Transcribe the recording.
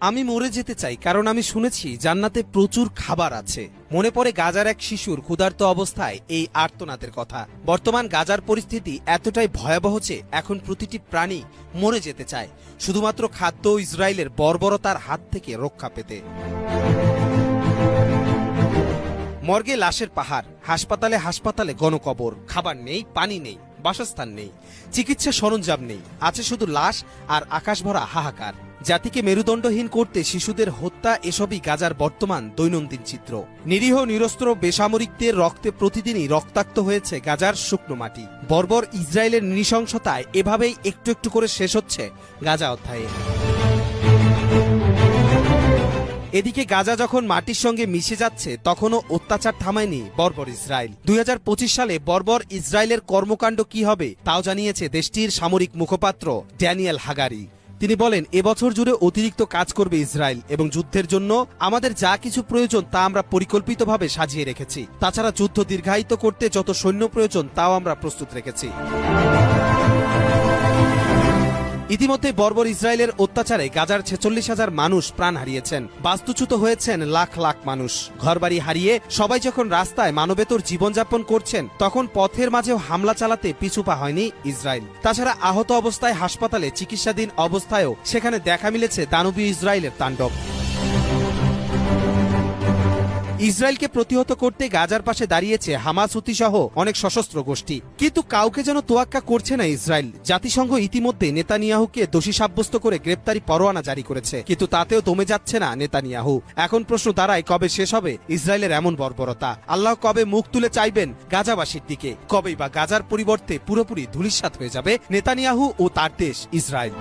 আমি মরে যেতে চাই, কারণ আমি শুনেছি জান্নাতে প্রচুর খাবার আছে। মনে পড়ে গাজার এক শিশুর ক্ষুধার্ত অবস্থায় এই আর্তনাদের কথা। বর্তমান গাজার পরিস্থিতি এতটাই ভয়াবহ যে এখন প্রতিটি প্রাণী মরে যেতে চায়, শুধুমাত্র খাদ্য ইসরায়েলের বর্বরতার হাত থেকে রক্ষা পেতে। মর্গে লাশের পাহাড়, হাসপাতালে হাসপাতালে গণকবর, খাবার নেই, পানি নেই, বাসস্থান নেই, চিকিৎসা সরঞ্জাম নেই, আছে শুধু লাশ আর আকাশ ভরা হাহাকার। জাতিকে মেরুদণ্ডহীন করতে শিশুদের হত্যা, এসবই গাজার বর্তমান দৈনন্দিন চিত্র। নিরীহ নিরস্ত্র বেসামরিকদের রক্তে প্রতিদিনই রক্তাক্ত হয়েছে গাজার শুকনো মাটি। বর্বর ইসরায়েলের নৃশংসতায় এভাবেই একটু একটু করে শেষ হচ্ছে গাজা অধ্যায়ে। এদিকে গাজা যখন মাটির সঙ্গে মিশে যাচ্ছে, তখনও অত্যাচার থামায়নি বর্বর ইসরায়েল। 2025 সালে বর্বর ইসরায়েলের কর্মকাণ্ড কি হবে তাও জানিয়েছে দেশটির সামরিক মুখপাত্র ড্যানিয়েল হাগারি। তিনি বলেন, এবছর জুড়ে অতিরিক্ত কাজ করবে ইসরায়েল এবং যুদ্ধের জন্য আমাদের যা কিছু প্রয়োজন তা আমরা পরিকল্পিতভাবে সাজিয়ে রেখেছি। তাছাড়া যুদ্ধ দীর্ঘায়িত করতে যত সৈন্য প্রয়োজন তাও আমরা প্রস্তুত রেখেছি। ইতিমধ্যে বর্বর ইসরায়েলের অত্যাচারে গাজার 46,000 মানুষ প্রাণ হারিয়েছেন, বাস্তুচ্যুত হয়েছেন লাখ লাখ মানুষ। ঘরবাড়ি হারিয়ে সবাই যখন রাস্তায় মানবেতর জীবনযাপন করছেন, তখন পথের মাঝেও হামলা চালাতে পিছুপা হয়নি ইসরায়েল। তাছাড়া আহত অবস্থায় হাসপাতালে চিকিৎসাধীন অবস্থায়ও সেখানে দেখা মিলেছে দানবীয় ইসরায়েলের তাণ্ডব। ইসরায়েলকে প্রতিহত করতে গাজার পাশে দাঁড়িয়েছে হামাস সহ অনেক সশস্ত্র গোষ্ঠী, কিন্তু কাউকে যেন তোয়াক্কা করছে না ইসরায়েল। জাতিসংঘ ইতিমধ্যে নেতানিয়াহুকে দোষী সাব্যস্ত করে গ্রেপ্তারি পরোয়ানা জারি করেছে, কিন্তু তাতেও দমে যাচ্ছে না নেতানিয়াহু। এখন প্রশ্ন দাঁড়ায়, কবে শেষ হবে ইসরায়েলের এমন বর্বরতা? আল্লাহ কবে মুখ তুলে চাইবেন গাজাবাসীর দিকে? কবেই বা গাজার পরিবর্তে পুরোপুরি ধূলিসাৎ হয়ে যাবে নেতানিয়াহু ও তার দেশ ইসরায়েল?